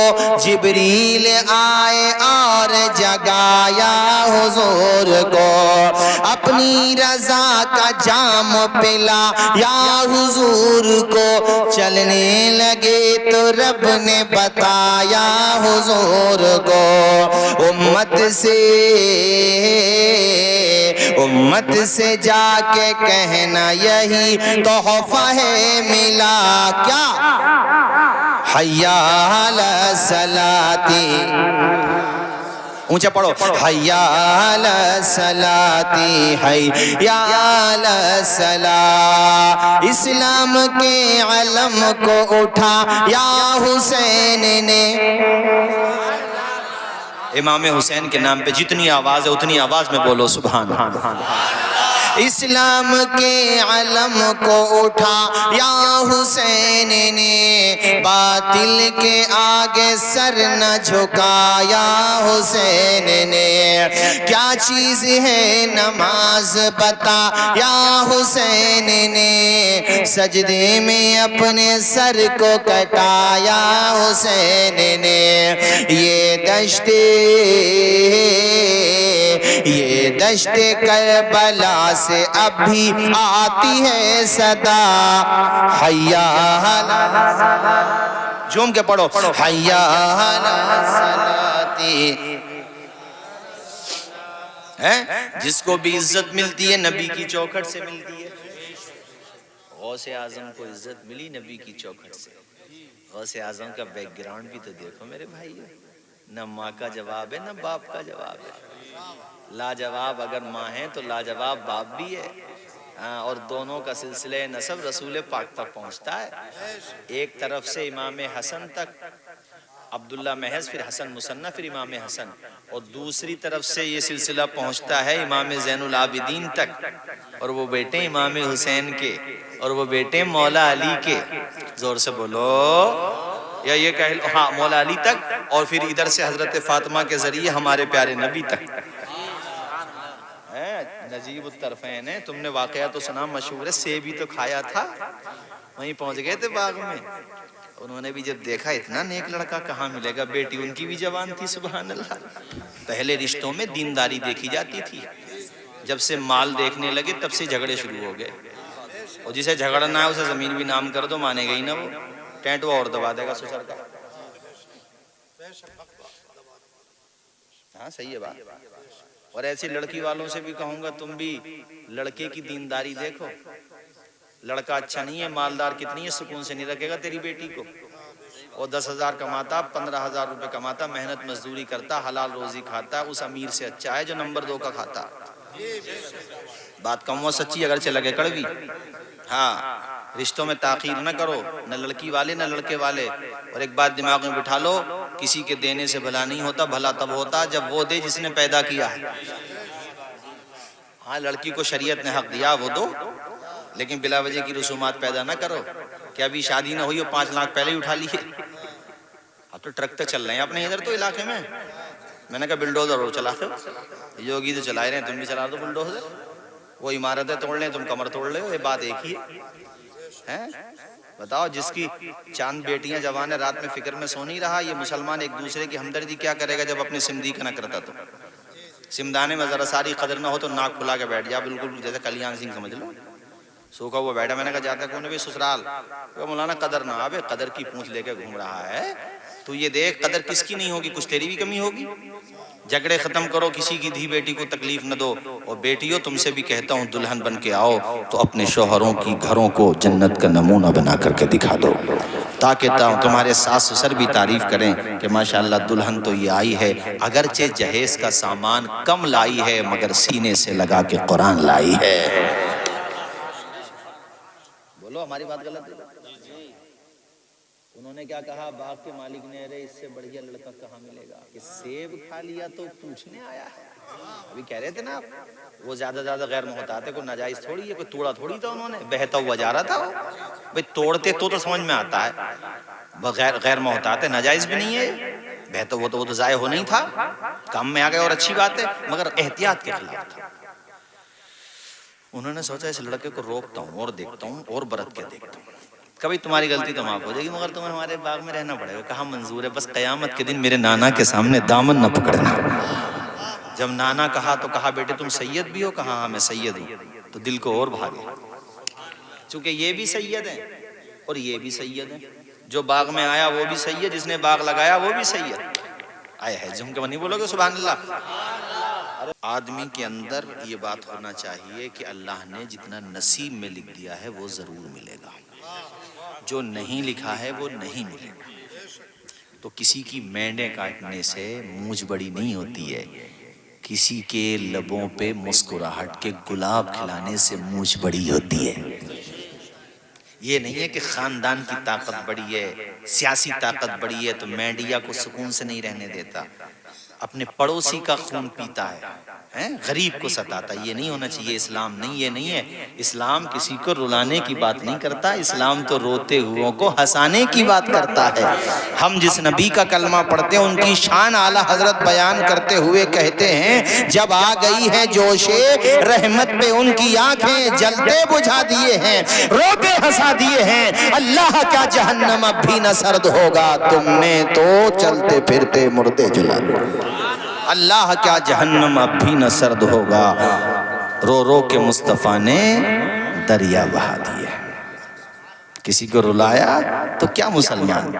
جبریل آئے اور جگایا حضور کو، اپنی رضا کا جام پلا یا حضور کو، چلنے لگے تو رب نے بتایا حضور کو، امت سے جا کے کہنا یہی تحفہ ہے ملا، کیا حیا علی الصلاۃ، اونچا پڑھو حیا علی الصلاۃ، حیا علی الصلاۃ، اسلام کے علم کو اٹھا یا حسین نے، امام حسین کے نام پہ جتنی آواز ہے اتنی آواز میں بولو سبحان اللہ۔ اسلام کے علم کو اٹھا یا حسین نے، باطل کے آگے سر نہ جھکایا حسین نے، کیا چیز ہے نماز بتا یا حسین نے، سجدے میں اپنے سر کو کٹایا حسین نے، یہ دشت کربلا سے اب بھی آتی ہے صدا، حیا علی، جھوم کے پڑھو حیا علی الصلاۃ، جس کو بھی عزت ملتی ہے نبی کی چوکھٹ سے ملتی ہے۔ غوث اعظم کو عزت ملی نبی کی چوکھٹ سے۔ غوث اعظم کا بیک گراؤنڈ بھی تو دیکھو میرے بھائی، نہ ماں کا جواب ہے نہ باپ کا جواب ہے، لاجواب اگر ماں ہے تو لاجواب باپ بھی ہے، اور دونوں کا سلسلہ نسب رسول پاک تک پہنچتا ہے، ایک طرف سے امام حسن تک عبداللہ محض، پھر حسن مصنف، پھر امام حسن، اور دوسری طرف سے یہ سلسلہ پہنچتا ہے امام زین العابدین تک، اور وہ بیٹے امام حسین کے، اور وہ بیٹے مولا علی کے، زور سے بولو، یا یہ کہہ لو ہاں مولا علی تک، اور پھر ادھر سے حضرت فاطمہ کے ذریعے ہمارے پیارے نبی تک۔ نجیب الطرفین ہے، تم نے واقعہ تو سنا مشہور ہے، سیب ہی تو کھایا تھا، وہیں پہنچ گئے تھے باغ میں، انہوں نے بھی جب دیکھا اتنا نیک لڑکا کہاں ملے گا، بیٹی ان کی بھی جوان تھی، سبحان اللہ۔ پہلے رشتوں میں دینداری دیکھی جاتی تھی، جب سے مال دیکھنے لگے تب سے جھگڑے شروع ہو گئے، اور جسے جھگڑنا ہے اسے زمین بھی نام کر دو مانے گئی نا، وہ ٹینٹ وہ اور دبا دے گا سسر کا۔ ہاں صحیح ہے بات۔ اور ایسی لڑکی والوں سے بھی کہوں گا تم بھی لڑکے کی دینداری دیکھو، لڑکا اچھا نہیں ہے، مالدار کتنی ہے، سکون سے نہیں رکھے گا تیری بیٹی کو۔ وہ 10,000 کماتا، 15,000 روپے کماتا، محنت مزدوری کرتا، حلال روزی کھاتا، اس امیر سے اچھا ہے جو نمبر 2 کا کھاتا۔ بات کم و سچی اگرچہ لگے کڑوی۔ ہاں، رشتوں میں تاخیر نہ کرو، نہ لڑکی والے نہ لڑکے والے۔ اور ایک بات دماغ میں بٹھا لو، کسی کے دینے سے بھلا نہیں ہوتا، بھلا تب ہوتا جب وہ دے جس نے پیدا کیا ہے۔ ہاں، لڑکی کو شریعت نے حق دیا وہ دو، لیکن بلا وجہ کی رسومات پیدا نہ کرو کہ ابھی شادی نہ ہوئی اور 5 لاکھ پہلے ہی اٹھا لیے۔ اب تو ٹرک تو چل رہے ہیں اپنے ادھر تو علاقے میں نے کہا بلڈوزر اور چلاتے ہو، یوگی تو چلا رہے ہیں، تم بھی چلا دو بلڈوزر، وہ عمارتیں توڑ لیں تم کمر توڑ لے ہو، یہ بات ایک ہی ہے۔ بتاؤ، جس کی چاند بیٹیاں جوان ہے رات میں فکر میں سو نہیں رہا، یہ مسلمان ایک دوسرے کی ہمدردی کیا کرے گا جب اپنے سمدھی کا نہ کرتا؟ تو سمدانے میں ذرا ساری قدر نہ ہو تو ناک کھلا کے بیٹھ جا، بالکل جیسے کلیان سنگھ سمجھ لو، سوکھا ہوا بیٹھا۔ میں نے کہا جاتا کون ہے بھی سسرال؟ مولانا قدر نہ آبے، قدر کی پونچھ لے کے گھوم رہا ہے تو یہ دیکھ قدر کس کی نہیں ہوگی، کچھ تیری بھی کمی ہوگی۔ جھگڑے ختم کرو، کسی کی دھی بیٹی کو تکلیف نہ دو، اور بیٹیوں تم سے بھی کہتا ہوں دلہن بن کے آؤ تو اپنے شوہروں کی گھروں کو جنت کا نمونہ بنا کر کے دکھا دو، تاکہ تمہارے ساس سسر بھی تعریف کریں کہ ماشاءاللہ دلہن تو یہ آئی ہے، اگرچہ جہیز کا سامان کم لائی ہے مگر سینے سے لگا کے قرآن لائی ہے۔ بولو ہماری بات غلط ہے؟ انہوں نے کیا کہا، باغ کے مالک نے، ارے اس سے بڑھیا لڑکا کہاں ملے گا، کہ سیب کھا لیا تو پوچھنے آیا ہے۔ ابھی کہہ رہے تھے نا آپ، وہ زیادہ غیر محتاط ہے، کوئی ناجائز تھوڑی ہے، کوئی توڑا تھوڑی تھا، انہوں نے بہتا ہوا جا رہا تھا وہ۔ بھئی توڑتے تو سمجھ میں آتا ہے، غیر محتاط ہے، ناجائز بھی نہیں ہے، بہتا وہ تو ضائع ہو نہیں تھا، کام میں آ گیا اور اچھی بات ہے، مگر احتیاط کے خلاف تھا۔ انہوں نے سوچا اس لڑکے کو روکتا ہوں اور دیکھتا ہوں اور برت کے دیکھتا ہوں، کبھی تمہاری غلطی تو معاف ہو جائے گی مگر تمہیں ہمارے باغ میں رہنا پڑے گا۔ کہا منظور ہے، بس قیامت کے دن میرے نانا کے سامنے دامن نہ پکڑنا۔ جب نانا کہا تو کہا بیٹے تم سید بھی ہو؟ کہا ہاں میں سید ہوں۔ تو دل کو اور بھاگے، چونکہ یہ بھی سید ہیں اور یہ بھی سید ہیں، جو باغ میں آیا وہ بھی سید، جس نے باغ لگایا وہ بھی سید۔ آئے ہے جم کے نہیں بولو گے سبحان اللہ؟ آدمی کے اندر یہ بات ہونا چاہیے کہ اللہ نے جتنا نصیب میں لکھ دیا ہے وہ ضرور ملے گا، جو نہیں لکھا ہے وہ نہیں ملے گا۔ تو کسی کی مینڈیں کاٹنے سے مونچھ بڑی نہیں ہوتی ہے، کسی کے لبوں پہ مسکراہٹ کے گلاب کھلانے سے مونچھ بڑی ہوتی ہے۔ یہ نہیں ہے کہ خاندان کی طاقت بڑی ہے، سیاسی طاقت بڑی ہے تو مینڈیا کو سکون سے نہیں رہنے دیتا، اپنے پڑوسی کا خون پیتا ہے، غریب کو ستاتا ہے۔ یہ نہیں ہونا چاہیے، اسلام نہیں، یہ نہیں ہے۔ اسلام کسی کو رلانے کی بات نہیں کرتا، اسلام تو روتے ہوئوں کو ہنسانے کی بات کرتا ہے۔ ہم جس نبی کا کلمہ پڑھتے ہیں ان کی شان اعلیٰ حضرت بیان کرتے ہوئے کہتے ہیں، جب آ گئی ہے جوش رحمت پہ ان کی آنکھیں جلتے بجھا دیے ہیں، روتے ہنسا دیے ہیں، اللہ کا جہنم اب بھی نہ سرد ہوگا، تم نے تو چلتے پھرتے مردے جلا دیا۔ اللہ کیا جہنم اب بھی نہ سرد ہوگا، رو رو کے مصطفیٰ نے دریا بہا دیا۔ کسی کو رلایا تو کیا مسلمان،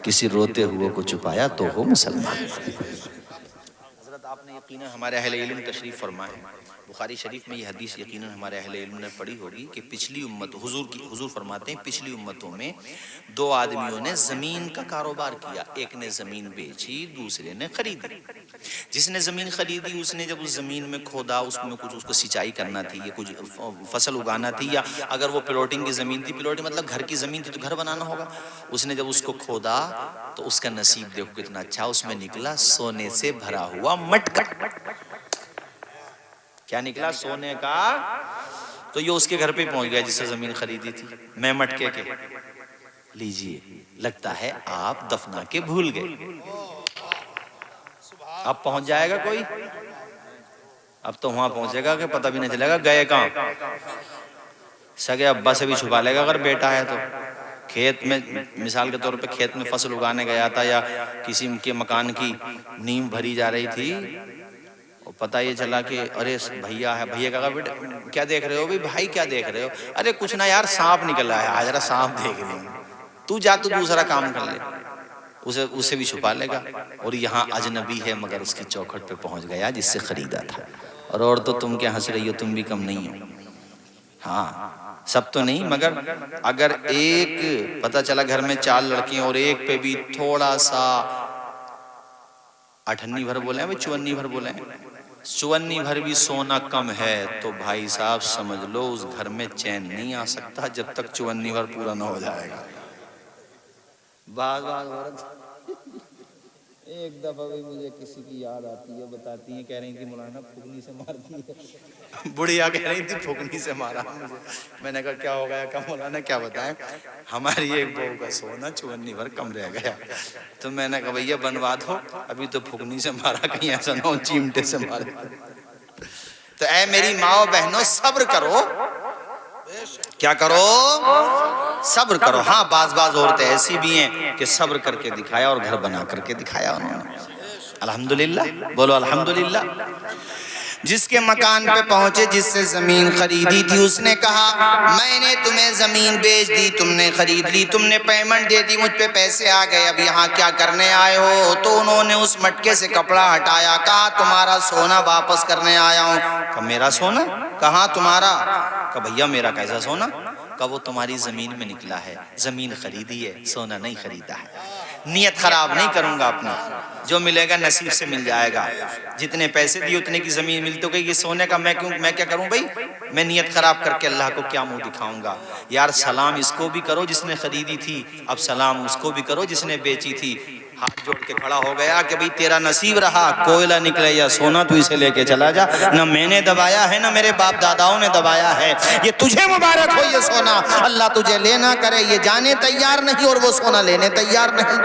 کسی روتے ہوئے کو چھپایا تو ہو مسلمان۔ حضرت آپ نے یقیناً ہمارے اہل علم تشریف فرمائے، بخاری شریف میں یہ حدیث یقیناً ہمارے اہل علم نے پڑھی ہوگی کہ پچھلی امت، حضور فرماتے ہیں پچھلی امتوں میں 2 آدمیوں نے زمین کا کاروبار کیا، ایک نے زمین بیچی، دوسرے نے خریدی۔ جس نے زمین خریدی اس نے جب اس زمین میں کھودا، اس میں کچھ اس کو سینچائی کرنا تھی یا کچھ فصل اگانا تھی، یا اگر وہ پلاٹنگ کی زمین تھی، پلاٹنگ مطلب گھر کی زمین تھی تو گھر بنانا ہوگا، اس نے جب اس کو کھودا تو اس کا نصیب دیکھو کتنا اچھا، اس میں نکلا سونے سے بھرا ہوا مٹکا۔ کیا نکلا؟ سونے کا۔ تو یہ اس کے گھر پہ پہنچ گیا جس سے زمین خریدی تھی، میں مٹکے کے، لیجئے لگتا ہے آپ دفنا کے بھول گئے۔ اب پہنچ جائے گا کوئی؟ اب تو وہاں پہنچے گا کہ پتہ بھی نہیں چلے گا گئے کہاں۔ سگے ابا سے بھی چھپا لے گا اگر بیٹا ہے تو، کھیت میں مثال کے طور پہ کھیت میں فصل اگانے گیا تھا یا کسی کے مکان کی نیم بھری جا رہی تھی اور پتہ یہ چلا کہ ارے بھیا ہے، بھیا کہا بیٹا کیا دیکھ رہے ہو بھائی کیا دیکھ رہے ہو؟ ارے کچھ نہ یار سانپ نکل رہا ہے، آج ذرا سانپ دیکھ لیں، تو جا تو دوسرا کام کر لے، اسے بھی چھپا لے گا۔ اور یہاں اجنبی ہے مگر اس کی چوکھٹ پہ پہنچ گیا جس سے خریدا تھا۔ اور تو تم کیا ہنس رہی ہو، تم بھی کم نہیں ہو۔ ہاں سب تو نہیں، مگر اگر ایک پتہ چلا گھر میں 4 لڑکیاں اور ایک پہ بھی تھوڑا سا 58 بھر بولے ہیں 54 بھر بولے ہیں، 54 بھر بھی سونا کم ہے تو بھائی صاحب سمجھ لو اس گھر میں چین نہیں آ سکتا جب تک 54 بھر پورا نہ ہو جائے گا۔ بعض عورت ایک دفعہ بھی مجھے کسی کی یاد آتی ہے، بتاتی ہیں، کہہ رہی تھی مولانا پھگنی سے مارتی ہے، بڑھیا کہہ رہی تھی پھگنی سے مارا مجھے۔ میں نے کہا کیا ہو گیا؟ کہا مولانا کیا بتائیں، ہماری ایک بہو کا سونا 54 بھر کم رہ گیا۔ تو میں نے کہا بھیا بنوا دو، ابھی تو پھگنی سے مارا، کہیں ایسا نہ ہو چیمٹے سے مارے۔ تو اے میری ماں بہنوں صبر کرو، کیا کرو؟ صبر کرو۔ ہاں بعض عورتیں ایسی بھی ہیں کہ صبر کر کے دکھایا اور گھر بنا کر کے دکھایا انہوں نے۔ الحمدللہ بولو الحمدللہ۔ جس کے مکان پہ پہنچے، جس سے زمین خریدی تھی، اس نے کہا میں نے تمہیں زمین بیچ دی، تم نے خرید لی، تم نے پیمنٹ دے دی، مجھ پہ پیسے آ گئے، اب یہاں کیا کرنے آئے ہو؟ تو انہوں نے اس مٹکے سے کپڑا ہٹایا، کہا تمہارا سونا واپس کرنے آیا ہوں۔ کہا میرا سونا؟ کہاں تمہارا؟ کہا بھیا میرا کیسا سونا؟ کہا وہ تمہاری زمین میں نکلا ہے، زمین خریدی ہے، سونا نہیں خریدا ہے۔ نیت خراب نہیں کروں گا اپنا، جو ملے گا نصیب سے مل جائے گا، جتنے پیسے دیے اتنے کی زمین ملتی تو کہ یہ سونے کا میں کیا کروں بھائی، میں نیت خراب کر کے اللہ کو کیا منہ دکھاؤں گا؟ یار سلام اس کو بھی کرو جس نے خریدی تھی، اب سلام اس کو بھی کرو جس نے بیچی تھی۔ ہاتھ جوڑ کے کھڑا ہو گیا کہ بھئی تیرا نصیب رہا، کوئلہ نکلے یا سونا تو اسے لے کے چلا جا، نہ میں نے دبایا ہے نہ میرے باپ داداؤں نے دبایا ہے، یہ تجھے مبارک ہو یہ سونا، اللہ تجھے لینا کرے، یہ جانے تیار نہیں اور وہ سونا لینے تیار نہیں۔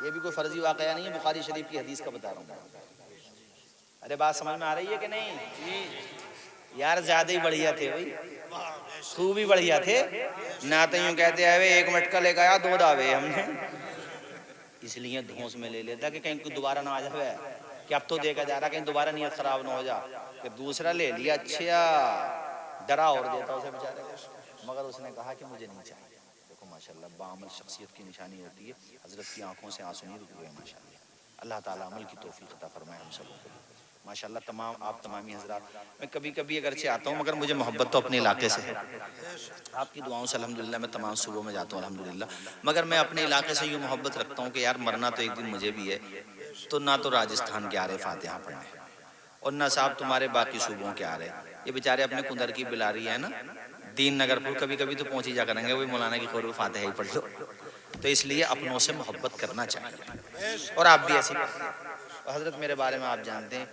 یہ بھی کوئی فرضی واقعہ نہیں ہے، بخاری شریف کی حدیث کا بتا رہا ہوں۔ ارے بات سمجھ میں آ رہی ہے کہ نہیں؟ یار زیادہ ہی بڑھیا تھے بھائی، خوب ہی بڑھیا تھے، نہ تو یوں کہتے ہیں ایک مٹکا لے گیا 2 دعوے ہم نے، اس لیے دھونس میں لے لیتا کہ کہیں کوئی دوبارہ نہ آ جائے، کہ اب تو دیکھا جا رہا کہیں دوبارہ نیت خراب نہ ہو جا، کہ دوسرا لے لیا، اچھا ڈرا اور دیتا اسے بیچارے کو، مگر اس نے کہا کہ مجھے نہیں چاہیے۔ دیکھو ماشاءاللہ باعمل شخصیت کی نشانی ہوتی ہے، حضرت کی آنکھوں سے آنسو نہیں رک ہوئے ماشاءاللہ۔ اللہ تعالیٰ عمل کی توفیق عطا فرمائے ہم سب کو ماشاءاللہ۔ آپ تمامی حضرات، میں کبھی کبھی اگرچہ آتا ہوں مگر مجھے محبت تو اپنے علاقے سے ہے، آپ کی دعاؤں سے الحمدللہ میں تمام صبح میں جاتا ہوں الحمدللہ، مگر میں اپنے علاقے سے یوں محبت رکھتا ہوں کہ یار مرنا تو ایک دن مجھے بھی ہے، تو نہ تو راجستھان کے آ رہے فاتحہ پڑھنے اور نہ صاحب تمہارے باقی صوبوں کے آ رہے، یہ بیچارے اپنے کندر کی بلاری ہے نا دین نگر پور، کبھی کبھی تو پہنچ ہی جا کریں گے، وہی مولانا کی خور فاتحہ ہی پڑھ لو، تو اس لیے اپنوں سے محبت کرنا چاہیے، اور آپ بھی ایسی کرتے ہیں۔ حضرت میرے بارے میں آپ جانتے ہیں،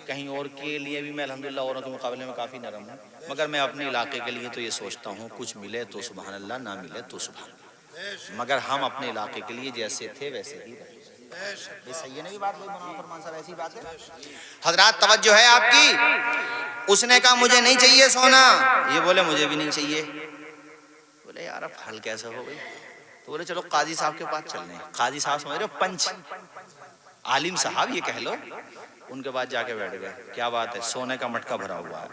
کہیں اور کے لیے بھی میں الحمدللہ اوروں کے مقابلے میں کافی نرم ہوں، مگر میں اپنے علاقے کے لیے تو یہ سوچتا ہوں کچھ ملے تو سبحان اللہ، نہ ملے تو سبحان اللہ، مگر ہم اپنے علاقے کے لیے جیسے تھے ویسے ہی رہے۔ صحیح ہے بات، فرمان صاحب ایسی بات ہے۔ حضرات توجہ ہے آپ کی، اس نے کہا مجھے نہیں چاہیے سونا، یہ بولے مجھے بھی نہیں چاہیے، بولے یار اب حل کیسے ہو گئی؟ تو بولے چلو قاضی صاحب کے پاس چلنے ہیں۔ قاضی صاحب سمجھ رہے ہو پنچ، عالم صاحب یہ کہہ لو، ان کے بعد جا کے بیٹھ گئے، کیا بات ہے؟ سونے کا مٹکا بھرا ہوا ہے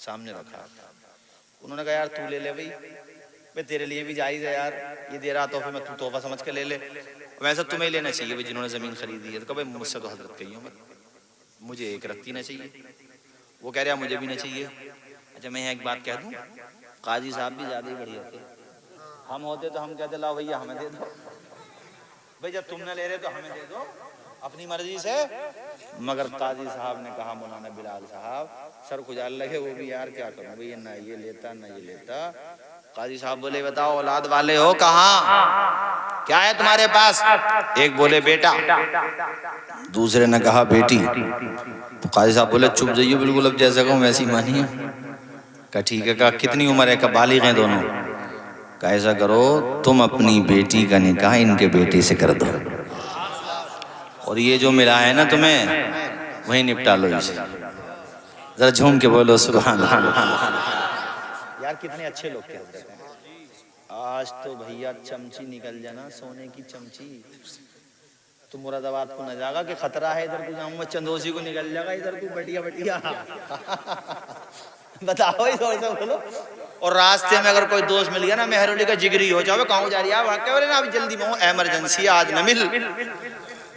سامنے رکھا، انہوں نے کہا یار تو لے لے بھئی تیرے لیے بھی جائز ہے یار، یہ دے رہا تحفے میں، تو تحفہ سمجھ کے لے لے، ویسے تمہیں لینا چاہیے بھئی جنہوں نے زمین خریدی ہے۔ تو کہا بھئی مجھ سے تو حضرت کہی ہوں، مجھے ایک رتی نہ چاہیے، وہ کہہ رہا مجھے بھی نہ چاہیے۔ اچھا میں ایک بات کہہ دوں، قاضی صاحب بھی زیادہ ہی بڑھیا تھے، ہم ہوتے تو ہم کہتے لاؤ بھیا ہمیں دے دو، بھئی جب تم نہ لے رہے تو ہمیں دے دو اپنی مرضی سے، مگر قاضی صاحب نے کہا مولانا بلال صاحب سر کھجال لگے، وہ بھی یار کیا کروں بھئی نہ یہ لیتا نہ یہ لیتا۔ قاضی صاحب بولے بتاؤ اولاد والے ہو کہاں، کیا ہے تمہارے پاس؟ ایک بولے بیٹا، دوسرے نے کہا بیٹی۔ تو قاضی صاحب بولے چپ جائیے بالکل، اب جیسا کہوں ویسی مانیے۔ کہا ٹھیک ہے، کہا کتنی عمر ہے؟ کہا بالغ ہیں دونوں۔ کہا ایسا کرو تم اپنی بیٹی کا نکاح ان کے بیٹے سے کر دو، اور یہ جو ملا ہے نا تمہیں وہیں نپٹا لو اسے۔ ذرا جھوم کے بولو سبحان اللہ۔ یار کتنے اچھے لوگ تھے حضرت ہیں. آج تو بھیا چمچی نکل جانا سونے کی چمچی تو مراد آباد کو نہ جاگا کہ خطرہ ہے ادھر کو جاؤں میں چندوسی کو نکل جائے گا ادھر کو بٹیا بٹیا بتاؤ اس اور سے بولو. اور راستے میں اگر کوئی دوست مل گیا نا مہرولی کا جگری ہو جاؤ کہاں جا رہی ہے واقعہ نا ابھی جلدی میں ہوں ایمرجنسی آج نہ مل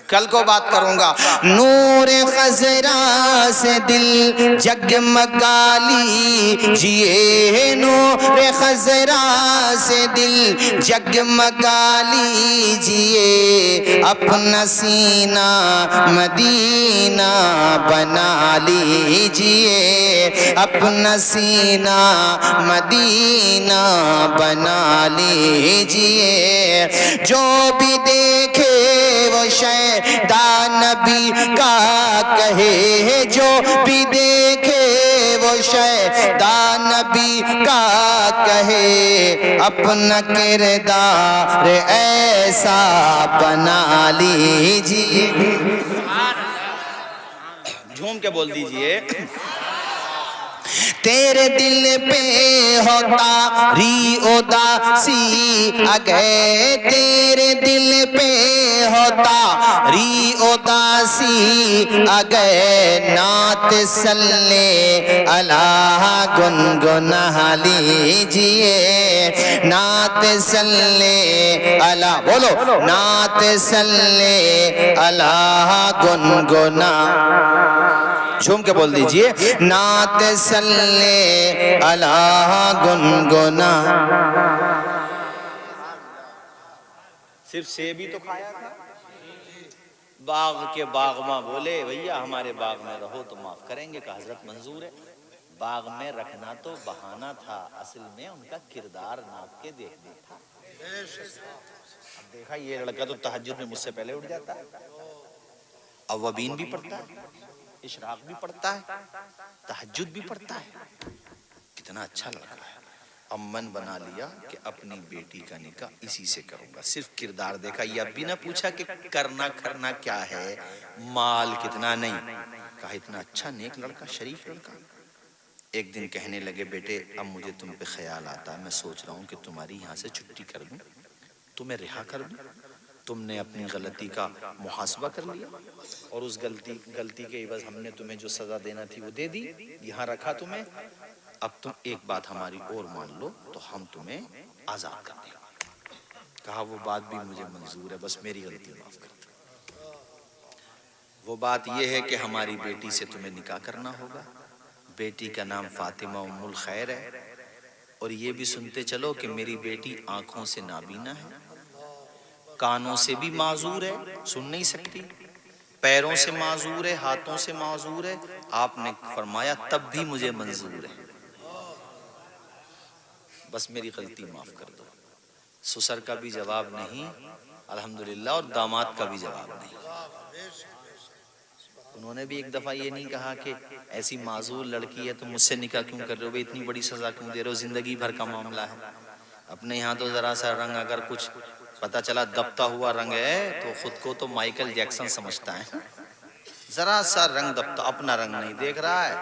کل کو بات کروں گا. نور خضرا سے دل جگمگا لیجئے نور خضرا سے دل جگمگا لیجئے اپنا سینہ مدینہ بنا لیجئے اپنا سینہ مدینہ بنا لیجئے. جو بھی دیکھے وہ شیدا نبی کا کہے جو بھی دیکھے وہ شیدا نبی کا کہے اپنا کردار ایسا بنا لیجئے. جھوم کے بول دیجئے. تیرے دل پہ ہوتا ری اداسی اگے تیرے دل پہ ہوتا ری اداسی اگے نعت صلی اللہ گنگنا لیجئے نعت صلی اللہ بولو نعت صلی اللہ گنگنا جھوم کے بول دیجئے نعت صلی اللہ گنگنا. صرف سیب ہی تو کھایا تھا. باغ کے باغباں بولے بھیا ہمارے باغ میں رہو تو معاف کریں گے. کہ حضرت منظور ہے باغ میں رکھنا تو بہانہ تھا اصل میں ان کا کردار ناپ کے دیکھنا تھا. اب دیکھا یہ لڑکا تو تہجد میں مجھ سے پہلے اٹھ جاتا ہے اوابین بھی پڑھتا ہے اشراق بھی پڑھتا ہے تہجد بھی پڑھتا ہے. کتنا اچھا لڑکا ہے. اب من بنا لیا کہ اپنی بیٹی کا نکاح اسی سے کروں گا. صرف کردار دیکھا یہ اب بھی نہ پوچھا کہ کرنا کیا ہے مال کتنا نہیں. کہا اتنا اچھا نیک لڑکا شریف لڑکا. ایک دن کہنے لگے بیٹے اب مجھے تم پہ خیال آتا ہے میں سوچ رہا ہوں کہ تمہاری یہاں سے چھٹی کر دوں تمہیں رہا کر دوں. تم نے اپنی غلطی کا محاسبہ کر لیا اور اس غلطی کے عوض ہم نے تمہیں جو سزا دینا تھی وہ دے دی یہاں رکھا تمہیں. اب تم ایک بات ہماری اور مان لو تو ہم تمہیں آزاد کر دیں. کہا وہ بات بھی مجھے منظور ہے بس میری غلطی معاف کر دو. وہ بات یہ ہے کہ ہماری بیٹی سے تمہیں نکاح کرنا ہوگا. بیٹی کا نام فاطمہ ام الخیر ہے اور یہ بھی سنتے چلو کہ میری بیٹی آنکھوں سے نابینا ہے کانوں سے بھی معذور ہے سن نہیں سکتی پیروں سے معذور ہے ہاتھوں سے معذور ہے. آپ نے فرمایا تب بھی مجھے منظور ہے بس میری غلطی معاف کر دو. سسر کا بھی جواب نہیں الحمدللہ اور داماد کا بھی جواب نہیں. انہوں نے بھی ایک دفعہ یہ نہیں کہا کہ ایسی معذور لڑکی ہے تو مجھ سے نکاح کیوں کر رہے ہو اتنی بڑی سزا کیوں دے رہے ہو زندگی بھر کا معاملہ ہے. اپنے یہاں تو ذرا سا رنگ اگر کچھ پتہ چلا دبتا ہوا رنگ ہے تو خود کو تو مائیکل جیکسن سمجھتا ہے. ذرا سا رنگ دبتا اپنا رنگ نہیں دیکھ رہا ہے